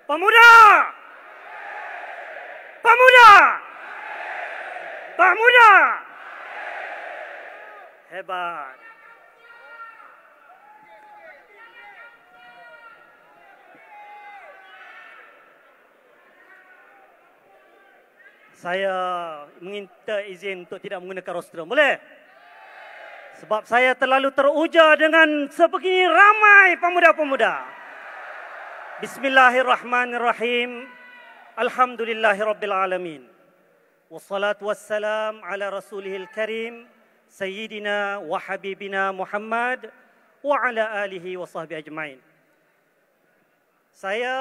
Pemuda! Pemuda! Pemuda! Hebat. Saya meminta izin untuk tidak menggunakan rostrum. Boleh? Sebab saya terlalu teruja dengan sebegini ramai pemuda-pemuda. Bismillahirrahmanirrahim. Alhamdulillahirrabbilalamin. Wassalatu wassalam ala rasulihil karim. Sayyidina wa habibina Muhammad. Wa ala alihi wa sahbihi ajma'in. Saya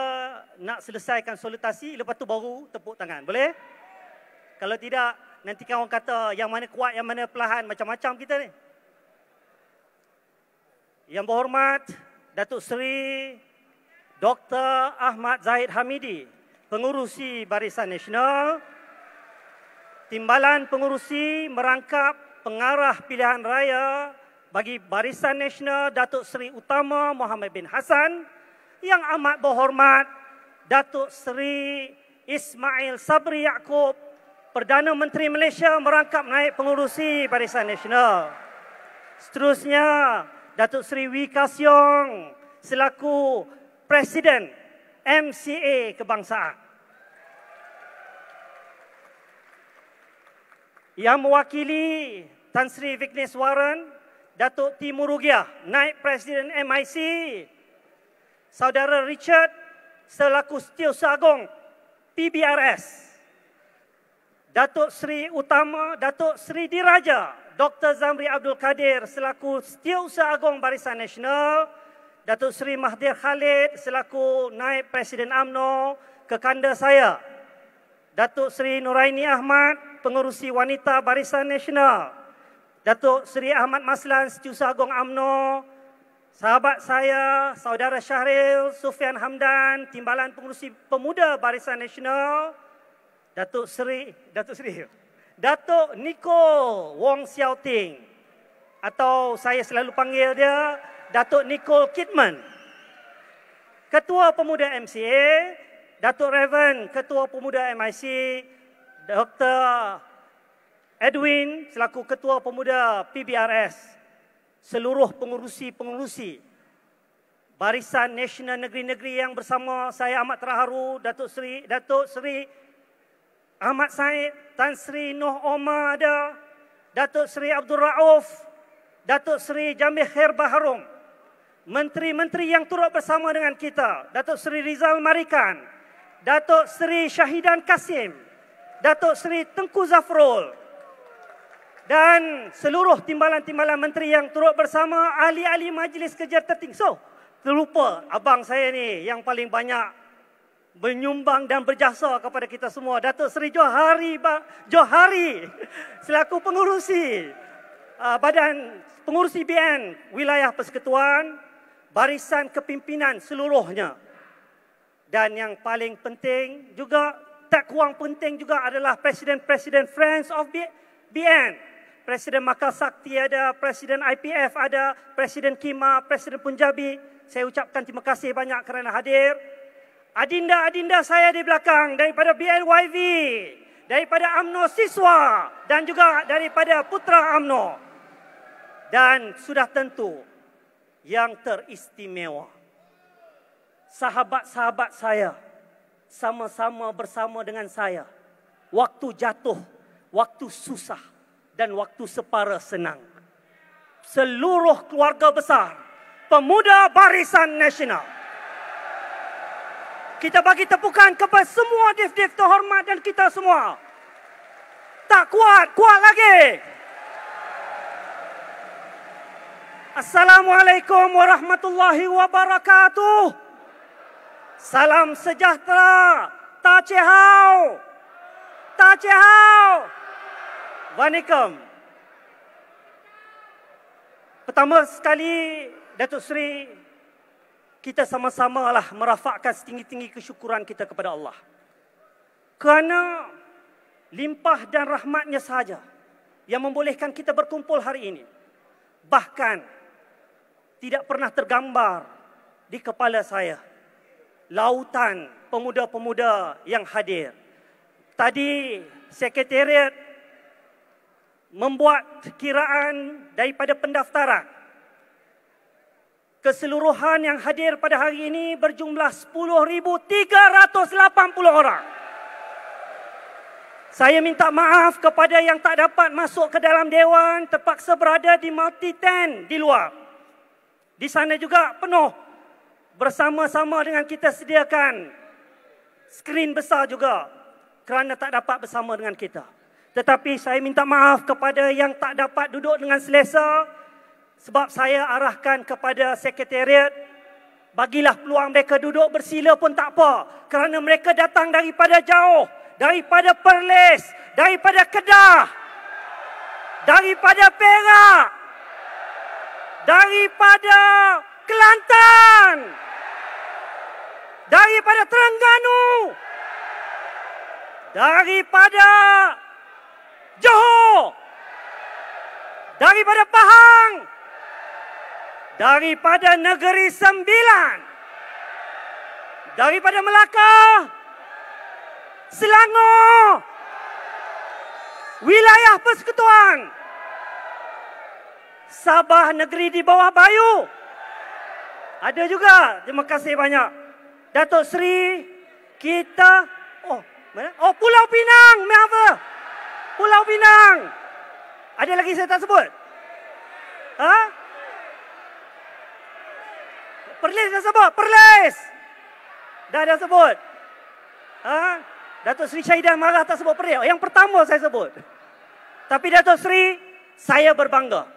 nak selesaikan solutasi, lepas tu baru tepuk tangan. Boleh? Kalau tidak, nanti kawan kata yang mana kuat, yang mana perlahan, macam-macam kita ni. Yang berhormat, Datuk Seri Dr. Ahmad Zahid Hamidi, Pengurusi Barisan Nasional, Timbalan Pengurusi merangkap pengarah pilihan raya bagi Barisan Nasional Datuk Seri Utama Muhammad bin Hassan, yang amat berhormat Datuk Seri Ismail Sabri Yaakob, Perdana Menteri Malaysia merangkap naib pengurusi Barisan Nasional. Seterusnya, Datuk Seri Wee Ka Siong selaku Presiden MCA Kebangsaan. Yang mewakili Tan Sri Vigneswaran, Datuk T. Murugiah, naib Presiden MIC. Saudara Richard selaku Setiausaha Agong PBRS. Datuk Seri Utama, Datuk Seri Diraja, Dr. Zamri Abdul Kadir selaku Setiausaha Agong Barisan Nasional, Datuk Seri Mahathir Khalid selaku Naib Presiden UMNO kekanda saya, Datuk Seri Nuraini Ahmad, Pengurusi Wanita Barisan Nasional, Datuk Seri Ahmad Maslan, Setiausaha Agong UMNO, sahabat saya, Saudara Syahril Sufian Hamdan, Timbalan Pengurusi Pemuda Barisan Nasional, Datuk Nicole Wong Xiao Ting, atau saya selalu panggil dia Datuk Nicole Kidman. Ketua Pemuda MCA, Datuk Raven, Ketua Pemuda MIC, Dr. Edwin selaku Ketua Pemuda PBRS, seluruh pengurusi-pengurusi Barisan Nasional Negeri-Negeri yang bersama saya amat terharu, Datuk Seri Ahmad Said, Tan Sri Noh Omar ada, Datuk Seri Abdul Rauf, Datuk Seri Jamil Khair Baharom, menteri-menteri yang turut bersama dengan kita, Datuk Seri Rizal Marikan, Datuk Seri Syahidan Kasim, Datuk Seri Tengku Zafrul, dan seluruh timbalan-timbalan menteri yang turut bersama, ahli-ahli majlis kerja tertinggi. So, terlupa abang saya ni yang paling banyak menyumbang dan berjasa kepada kita semua, Datuk Seri Johari selaku pengurusi Badan Pengurusi BN Wilayah Persekutuan, Barisan Kepimpinan seluruhnya. Dan yang paling penting juga, tak kurang penting juga adalah Presiden-Presiden Friends of BN, Presiden Makal Sakti ada, Presiden IPF ada, Presiden Kima, Presiden Punjabi. Saya ucapkan terima kasih banyak kerana hadir. Adinda-adinda saya di belakang daripada BNYV, daripada UMNO Siswa dan juga daripada Putra UMNO. Dan sudah tentu yang teristimewa, sahabat-sahabat saya sama-sama bersama dengan saya waktu jatuh, waktu susah dan waktu separa senang. Seluruh keluarga besar Pemuda Barisan Nasional. Kita bagi tepukan kepada semua div-div terhormat dan kita semua. Tak kuat, kuat lagi. Assalamualaikum warahmatullahi wabarakatuh. Salam sejahtera. Ta Chehau. Ta Chehau. Waalaikum. Pertama sekali, Datuk Seri, kita sama-samalah merafakkan setinggi-tinggi kesyukuran kita kepada Allah. Kerana limpah dan rahmatnya sahaja yang membolehkan kita berkumpul hari ini. Bahkan tidak pernah tergambar di kepala saya lautan pemuda-pemuda yang hadir. Tadi Sekretariat membuat kiraan daripada pendaftaran. Keseluruhan yang hadir pada hari ini berjumlah 10,380 orang. Saya minta maaf kepada yang tak dapat masuk ke dalam dewan, terpaksa berada di multi-tent di luar. Di sana juga penuh. Bersama-sama dengan kita sediakan skrin besar juga kerana tak dapat bersama dengan kita. Tetapi saya minta maaf kepada yang tak dapat duduk dengan selesa sebab saya arahkan kepada Sekretariat, bagilah peluang mereka duduk bersila pun tak apa kerana mereka datang daripada jauh. Daripada Perlis, daripada Kedah, daripada Perak, daripada Kelantan, daripada Terengganu, daripada Johor, daripada Pahang, daripada Negeri Sembilan, daripada Melaka, Selangor, wilayah Persekutuan, Sabah negeri di bawah Bayu. Ada juga. Terima kasih banyak. Datuk Seri, kita... mana? Pulau Pinang. Apa? Pulau Pinang. Ada lagi saya tak sebut? Perlis dah sebut. Perlis. Dah sebut. Datuk Seri Syahidah marah tak sebut Perlis. Yang pertama saya sebut. Tapi Datuk Seri, saya berbangga.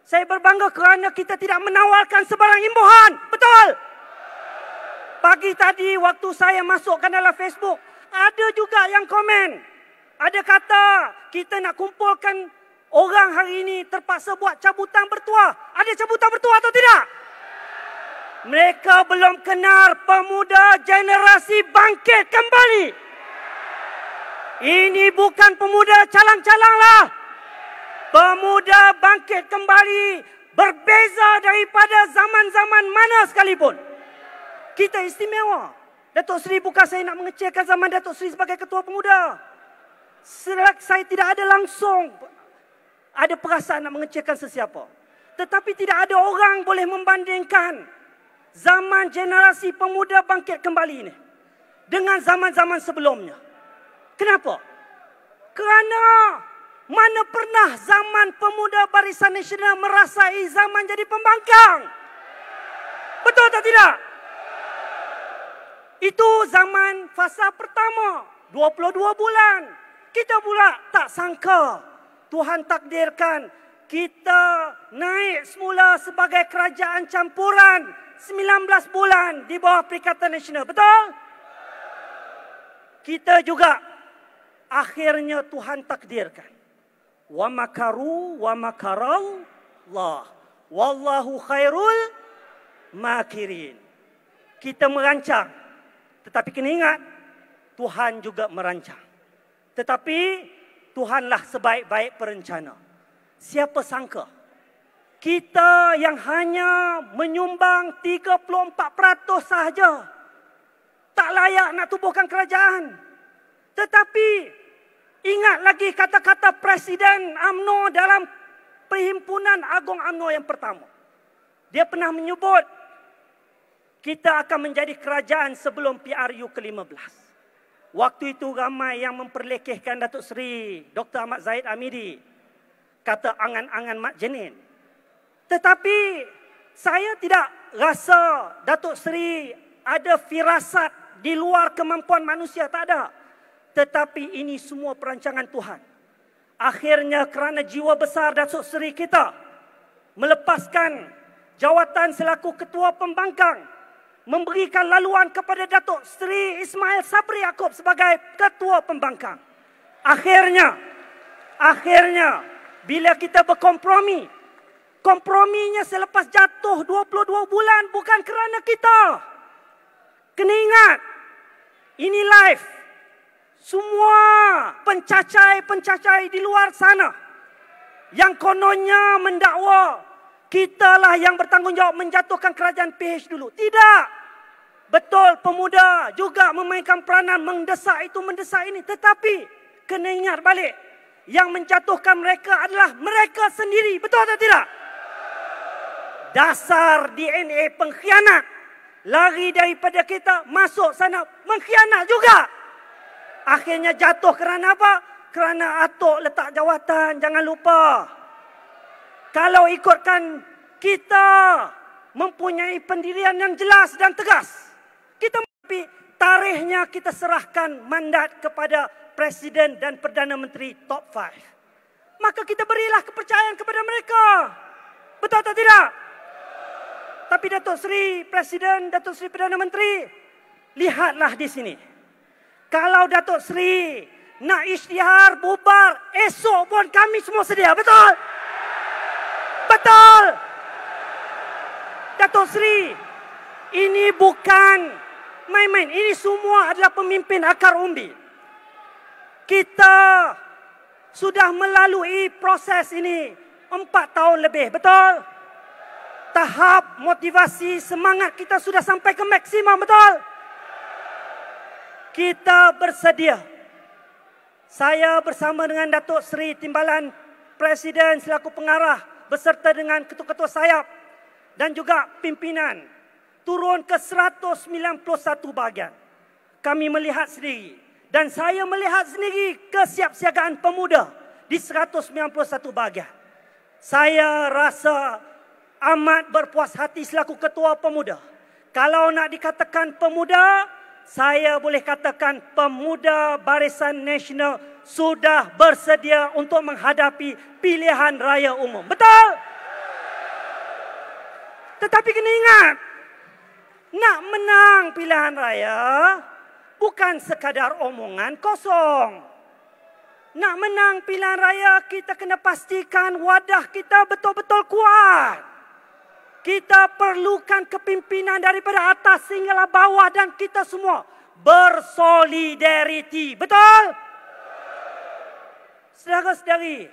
Saya berbangga kerana kita tidak menawarkan sebarang imbuhan. Betul? Pagi tadi waktu saya masukkan dalam Facebook, ada juga yang komen. Ada kata, kita nak kumpulkan orang hari ini terpaksa buat cabutan bertuah. Ada cabutan bertuah atau tidak? Mereka belum kenal pemuda generasi bangkit kembali. Ini bukan pemuda calang-calang lah. Pemuda bangkit kembali berbeza daripada zaman-zaman mana sekalipun. Kita istimewa. Datuk Seri, bukan saya nak mengecilkan zaman Datuk Seri sebagai ketua pemuda. Saya tidak ada langsung ada perasaan nak mengecilkan sesiapa. Tetapi tidak ada orang boleh membandingkan zaman generasi pemuda bangkit kembali ini dengan zaman-zaman sebelumnya. Kenapa? Kerana mana pernah zaman pemuda Barisan Nasional merasai zaman jadi pembangkang? Betul atau tidak? Itu zaman fasa pertama, 22 bulan. Kita pula tak sangka Tuhan takdirkan kita naik semula sebagai kerajaan campuran 19 bulan di bawah Perikatan Nasional. Betul? Kita juga akhirnya Tuhan takdirkan. Wa makaru wa makarallah. Wallahu khairul makirin. Kita merancang. Tetapi kena ingat, Tuhan juga merancang. Tetapi Tuhanlah sebaik-baik perencana. Siapa sangka kita yang hanya menyumbang 34% sahaja tak layak nak tubuhkan kerajaan. Tetapi ingat lagi kata-kata Presiden UMNO dalam Perhimpunan Agung UMNO yang pertama. Dia pernah menyebut kita akan menjadi kerajaan sebelum PRU ke-15. Waktu itu ramai yang memperlekehkan Datuk Seri Dr. Ahmad Zahid Amidi. Kata angan-angan Mak Jenin. Tetapi saya tidak rasa Datuk Seri ada firasat di luar kemampuan manusia. Tak ada. Tetapi ini semua perancangan Tuhan. Akhirnya kerana jiwa besar Datuk Seri kita melepaskan jawatan selaku Ketua Pembangkang, memberikan laluan kepada Datuk Seri Ismail Sabri Yaakob sebagai Ketua Pembangkang. Akhirnya bila kita berkompromi, komprominya selepas jatuh 22 bulan bukan kerana kita. Kena ingat, ini live. Semua pencacai-pencacai di luar sana yang kononnya mendakwa kitalah yang bertanggungjawab menjatuhkan kerajaan PH dulu. Tidak. Betul, pemuda juga memainkan peranan mendesak itu, mendesak ini. Tetapi kena ingat balik, yang menjatuhkan mereka adalah mereka sendiri. Betul atau tidak? Dasar DNA pengkhianat. Lari daripada kita, masuk sana, mengkhianat juga. Akhirnya jatuh kerana apa? Kerana atuk letak jawatan, jangan lupa. Kalau ikutkan kita mempunyai pendirian yang jelas dan tegas, kita tarikhnya kita serahkan mandat kepada Presiden dan Perdana Menteri top 5. Maka kita berilah kepercayaan kepada mereka. Betul atau tidak? Tapi Datuk Seri Presiden, Datuk Seri Perdana Menteri, lihatlah di sini. Kalau Datuk Seri nak isytihar bubar, esok pun kami semua sedia. Betul? Betul! Datuk Seri, ini bukan main-main. Ini semua adalah pemimpin akar umbi. Kita sudah melalui proses ini 4 tahun lebih. Betul? Tahap motivasi semangat kita sudah sampai ke maksimum. Betul? Kita bersedia. Saya bersama dengan Datuk Seri Timbalan Presiden selaku pengarah beserta dengan ketua-ketua sayap dan juga pimpinan turun ke 191 bahagian. Kami melihat sendiri dan saya melihat sendiri kesiapsiagaan pemuda di 191 bahagian. Saya rasa amat berpuas hati selaku ketua pemuda. Kalau nak dikatakan pemuda, saya boleh katakan pemuda Barisan Nasional sudah bersedia untuk menghadapi pilihan raya umum. Betul? Tetapi kena ingat, nak menang pilihan raya bukan sekadar omongan kosong. Nak menang pilihan raya, kita kena pastikan wadah kita betul-betul kuat. Kita perlukan kepimpinan daripada atas sehinggalah bawah dan kita semua bersolidariti. Betul? Saudara-saudari,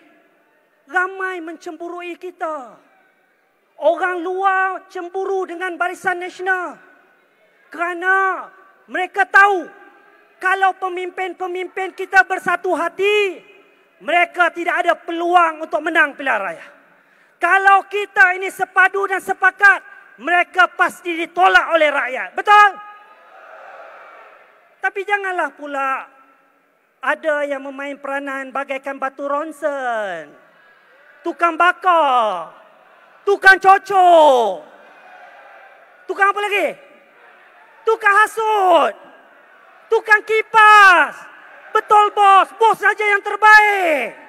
ramai mencemburui kita. Orang luar cemburu dengan Barisan Nasional kerana mereka tahu kalau pemimpin-pemimpin kita bersatu hati, mereka tidak ada peluang untuk menang pilihan raya. Kalau kita ini sepadu dan sepakat, mereka pasti ditolak oleh rakyat. Betul? Tapi janganlah pula ada yang memain peranan bagaikan batu ronsen, tukang bakar, tukang cocok, tukang apa lagi? Tukang hasut, tukang kipas. Betul bos, bos saja yang terbaik.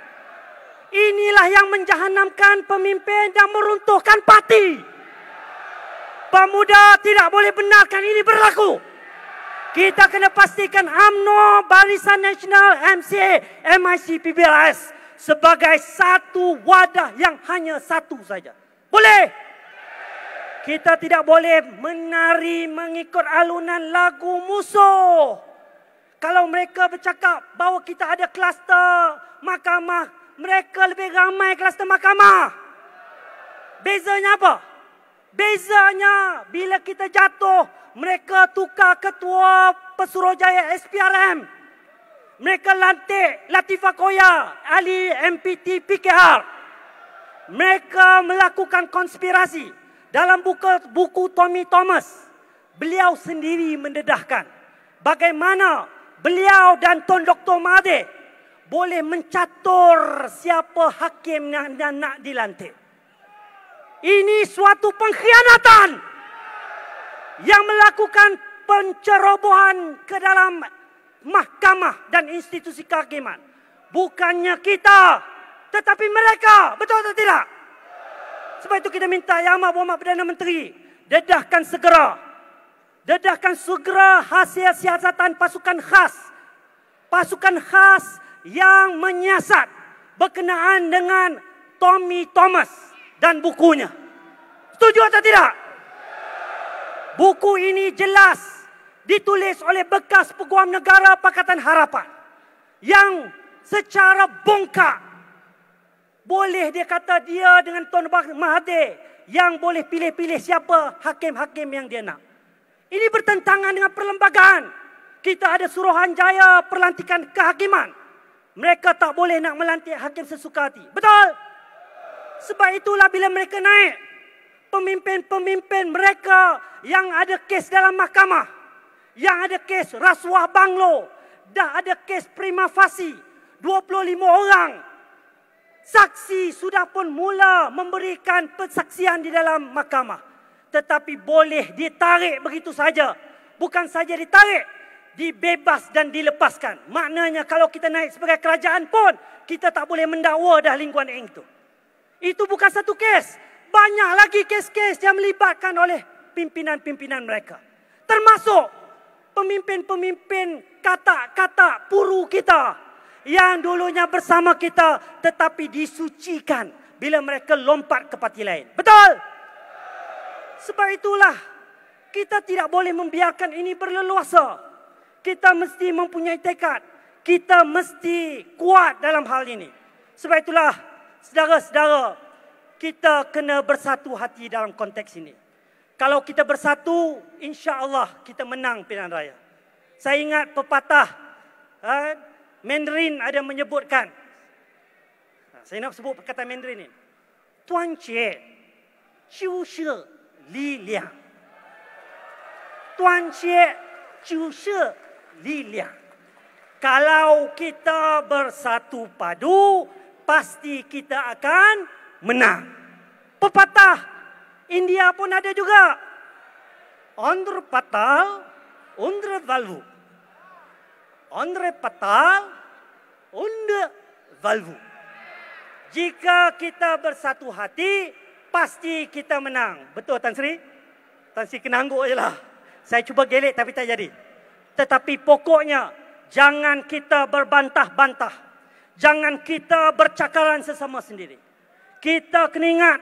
Inilah yang menjahanamkan pemimpin dan meruntuhkan parti. Pemuda tidak boleh benarkan ini berlaku. Kita kena pastikan UMNO, Barisan Nasional, MCA, MIC, PBRS sebagai satu wadah yang hanya satu saja. Boleh? Kita tidak boleh menari mengikut alunan lagu musuh. Kalau mereka bercakap bahawa kita ada kluster mahkamah, mereka lebih ramai kluster mahkamah. Bezanya apa? Bezanya bila kita jatuh, mereka tukar ketua Pesuruhjaya SPRM. Mereka lantik Latifah Koya, ahli MPT PKR. Mereka melakukan konspirasi. Dalam buku Tommy Thomas, beliau sendiri mendedahkan bagaimana beliau dan Tun Dr. Mahathir boleh mencatur siapa hakim yang nak dilantik. Ini suatu pengkhianatan yang melakukan pencerobohan ke dalam mahkamah dan institusi kehakiman. Bukannya kita, tetapi mereka. Betul atau tidak? Sebab itu kita minta Yang Amat Berhormat Perdana Menteri, dedahkan segera hasil siasatan pasukan khas. Pasukan khas yang menyiasat berkenaan dengan Tommy Thomas dan bukunya. Setuju atau tidak? Buku ini jelas ditulis oleh bekas Peguam Negara Pakatan Harapan yang secara bongkak boleh dia kata dia dengan Tun Mahathir yang boleh pilih-pilih siapa hakim-hakim yang dia nak. Ini bertentangan dengan perlembagaan. Kita ada Suruhanjaya Perlantikan Kehakiman. Mereka tak boleh nak melantik hakim sesuka hati. Betul? Sebab itulah bila mereka naik, pemimpin-pemimpin mereka yang ada kes dalam mahkamah, yang ada kes rasuah banglo, dah ada kes prima facie, 25 orang. Saksi sudah pun mula memberikan persaksian di dalam mahkamah. Tetapi boleh ditarik begitu saja. Bukan saja ditarik, dibebas dan dilepaskan. Maknanya kalau kita naik sebagai kerajaan pun, kita tak boleh mendakwa dah Lee Kuan Yew itu. Itu bukan satu kes. Banyak lagi kes-kes yang melibatkan oleh pimpinan-pimpinan mereka. Termasuk pemimpin-pemimpin katak-katak puru kita yang dulunya bersama kita tetapi disucikan bila mereka lompat ke parti lain. Betul? Sebab itulah kita tidak boleh membiarkan ini berleluasa. Kita mesti mempunyai tekad. Kita mesti kuat dalam hal ini. Sebab itulah, saudara-saudara, kita kena bersatu hati dalam konteks ini. Kalau kita bersatu, insya-Allah kita menang pilihan raya. Saya ingat pepatah Mandarin ada menyebutkan. Saya nak sebut perkataan Mandarin ini. Tuan Jie, Jiu She Li Liang. Tuan Jie, Jiu She Li Liang. Kalau kita bersatu padu, pasti kita akan menang. Pepatah India pun ada juga. Andre patal, undre valvu. Andre patal, undre valvu. Jika kita bersatu hati, pasti kita menang. Betul Tan Sri? Tan Sri kena angguk je lah. Saya cuba gelek tapi tak jadi. Tetapi pokoknya, jangan kita berbantah-bantah. Jangan kita bercakaran sesama sendiri. Kita kena ingat,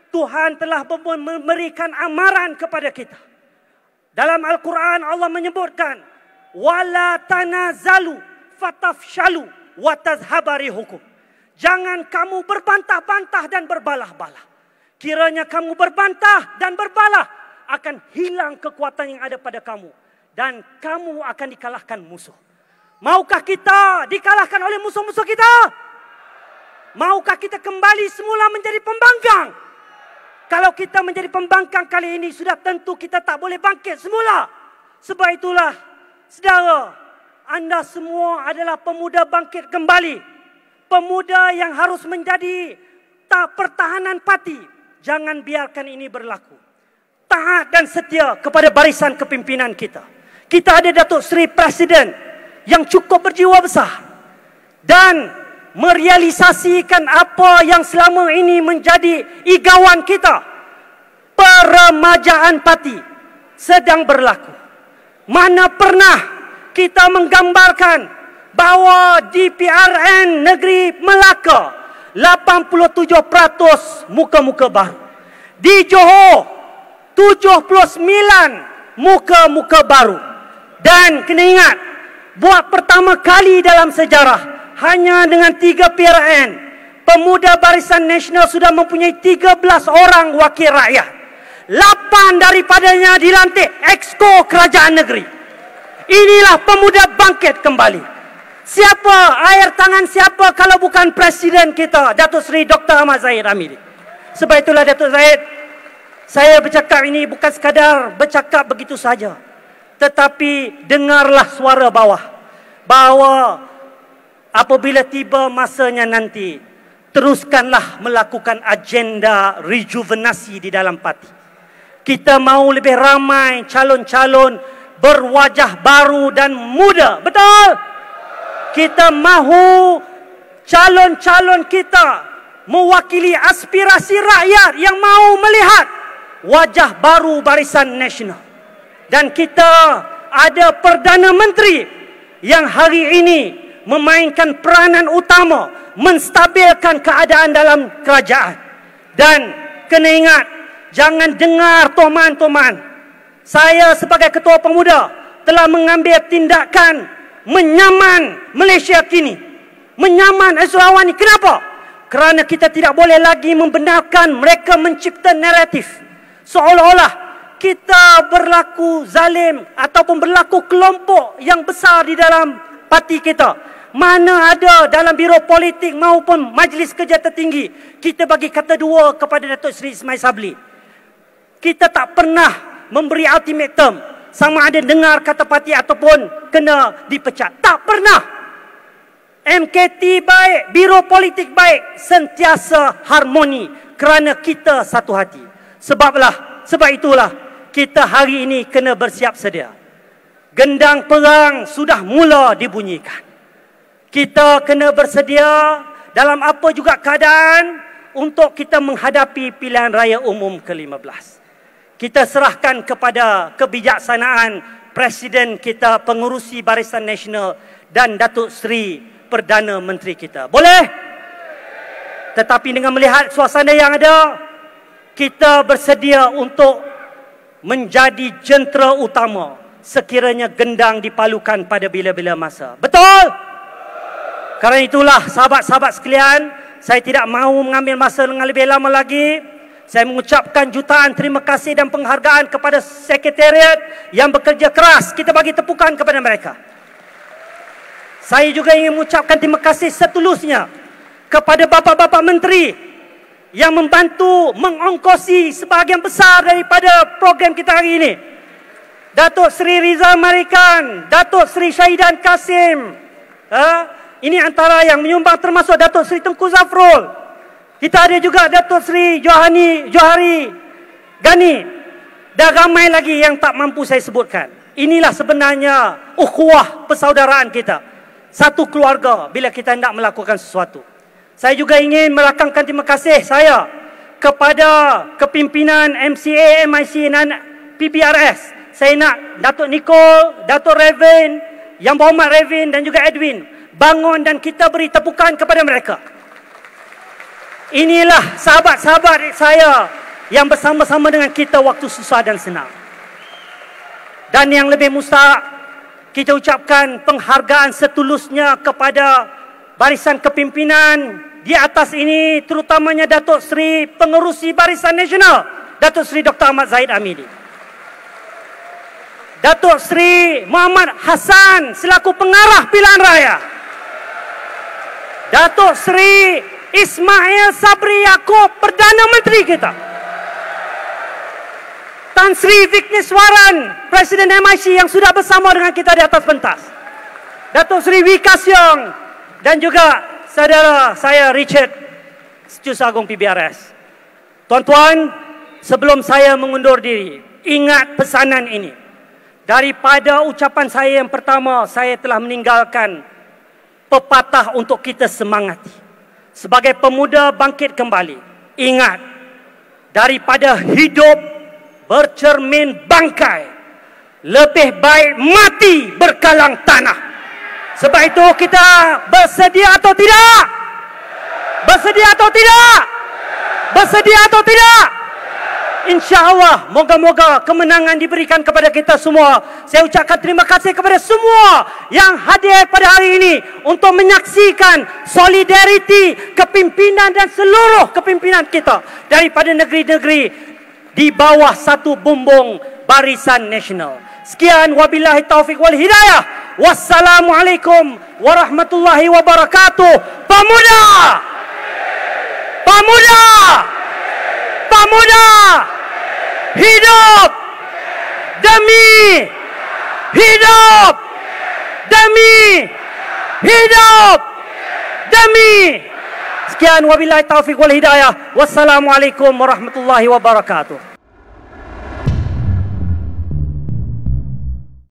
Tuhan telah memberikan amaran kepada kita. Dalam Al-Quran Allah menyebutkan, wala tanazalu fatafshalu wa tazhaba rihukum. Jangan kamu berbantah-bantah dan berbalah-balah. Kiranya kamu berbantah dan berbalah, akan hilang kekuatan yang ada pada kamu dan kamu akan dikalahkan musuh. Maukah kita dikalahkan oleh musuh-musuh kita? Maukah kita kembali semula menjadi pembangkang? Kalau kita menjadi pembangkang kali ini, sudah tentu kita tak boleh bangkit semula. Sebab itulah, saudara, anda semua adalah pemuda bangkit kembali. Pemuda yang harus menjadi pertahanan parti. Jangan biarkan ini berlaku. Taat dan setia kepada barisan kepimpinan kita. Kita ada Datuk Seri Presiden yang cukup berjiwa besar dan merealisasikan apa yang selama ini menjadi igawan kita. Peremajaan parti sedang berlaku. Mana pernah kita menggambarkan bahawa DPRN negeri Melaka 87% muka-muka baru. Di Johor 79 muka-muka baru. Dan kena ingat, buat pertama kali dalam sejarah, hanya dengan 3 PRN, Pemuda Barisan Nasional sudah mempunyai 13 orang wakil rakyat. 8 daripadanya dilantik Exco Kerajaan Negeri. Inilah pemuda bangkit kembali. Siapa, air tangan siapa kalau bukan Presiden kita, Datuk Seri Dr. Ahmad Zahid Hamidi. Sebab itulah Datuk Zahid, saya bercakap ini bukan sekadar bercakap begitu saja. Tetapi dengarlah suara bawah. Bahawa apabila tiba masanya nanti, teruskanlah melakukan agenda rejuvenasi di dalam parti. Kita mahu lebih ramai calon-calon berwajah baru dan muda. Betul? Kita mahu calon-calon kita mewakili aspirasi rakyat yang mahu melihat wajah baru Barisan Nasional. Dan kita ada Perdana Menteri yang hari ini memainkan peranan utama menstabilkan keadaan dalam kerajaan. Dan kena ingat, jangan dengar toman-toman. Saya sebagai Ketua Pemuda telah mengambil tindakan menyaman Malaysia kini. Menyaman Eswawani. Kenapa? Kerana kita tidak boleh lagi membenarkan mereka mencipta naratif seolah-olah kita berlaku zalim ataupun berlaku kelompok yang besar di dalam parti kita. Mana ada dalam biro politik maupun majlis kerja tertinggi kita bagi kata dua kepada Datuk Seri Ismail Sabri. Kita tak pernah memberi ultimatum sama ada dengar kata parti ataupun kena dipecat. Tak pernah. MKT baik, biro politik baik, sentiasa harmoni kerana kita satu hati. Sebab itulah kita hari ini kena bersiap sedia. Gendang perang sudah mula dibunyikan. Kita kena bersedia dalam apa juga keadaan untuk kita menghadapi pilihan raya umum ke-15. Kita serahkan kepada kebijaksanaan Presiden kita, Pengerusi Barisan Nasional dan Datuk Seri Perdana Menteri kita. Boleh? Tetapi dengan melihat suasana yang ada, kita bersedia untuk menjadi jentera utama sekiranya gendang dipalukan pada bila-bila masa. Betul? Kerana itulah sahabat-sahabat sekalian, saya tidak mahu mengambil masa dengan lebih lama lagi. Saya mengucapkan jutaan terima kasih dan penghargaan kepada sekretariat yang bekerja keras. Kita bagi tepukan kepada mereka. Saya juga ingin mengucapkan terima kasih setulusnya kepada bapa-bapa menteri yang membantu mengongkosi sebahagian besar daripada program kita hari ini. Datuk Seri Rizal Marikan, Datuk Seri Syahidan Kasim. Ini antara yang menyumbang, termasuk Datuk Seri Tengku Zafrul. Kita ada juga Datuk Seri Johari Gani. Dan ramai lagi yang tak mampu saya sebutkan. Inilah sebenarnya ukhuwah persaudaraan kita. Satu keluarga bila kita hendak melakukan sesuatu. Saya juga ingin merakangkan terima kasih saya kepada kepimpinan MCA, MIC dan PPRS. Saya nak Datuk Nicole, Datuk Revin, Yang Berhormat Revin dan juga Edwin bangun dan kita beri tepukan kepada mereka. Inilah sahabat-sahabat saya yang bersama-sama dengan kita waktu susah dan senang. Dan yang lebih mustahak, kita ucapkan penghargaan setulusnya kepada barisan kepimpinan di atas ini, terutamanya Datuk Seri Pengerusi Barisan Nasional, Datuk Seri Dr. Ahmad Zahid Amidi. Datuk Seri Muhammad Hassan selaku pengarah pilihan raya. Datuk Seri Ismail Sabri Yaakob, Perdana Menteri kita. Tan Sri Vigneswaran, Presiden MIC yang sudah bersama dengan kita di atas pentas. Datuk Seri Wee Ka Siong dan juga saudara saya Richard, Setiausaha Agung PBRS. Tuan-tuan, sebelum saya mengundur diri, ingat pesanan ini. Daripada ucapan saya yang pertama, saya telah meninggalkan pepatah untuk kita semangati. Sebagai pemuda bangkit kembali. Ingat, daripada hidup bercermin bangkai, lebih baik mati berkalang tanah. Sebab itu kita bersedia atau tidak? Bersedia atau tidak? Bersedia atau tidak? InsyaAllah, moga-moga kemenangan diberikan kepada kita semua. Saya ucapkan terima kasih kepada semua yang hadir pada hari ini untuk menyaksikan solidariti kepimpinan dan seluruh kepimpinan kita daripada negeri-negeri di bawah satu bumbung Barisan Nasional. Sekian, wabillahi taufiq wal hidayah. Wassalamualaikum warahmatullahi wabarakatuh. Pemuda! Pemuda! Pemuda! Hidup demi hidup demi hidup demi. Sekian, wabillahi taufiq wal hidayah. Wassalamualaikum warahmatullahi wabarakatuh.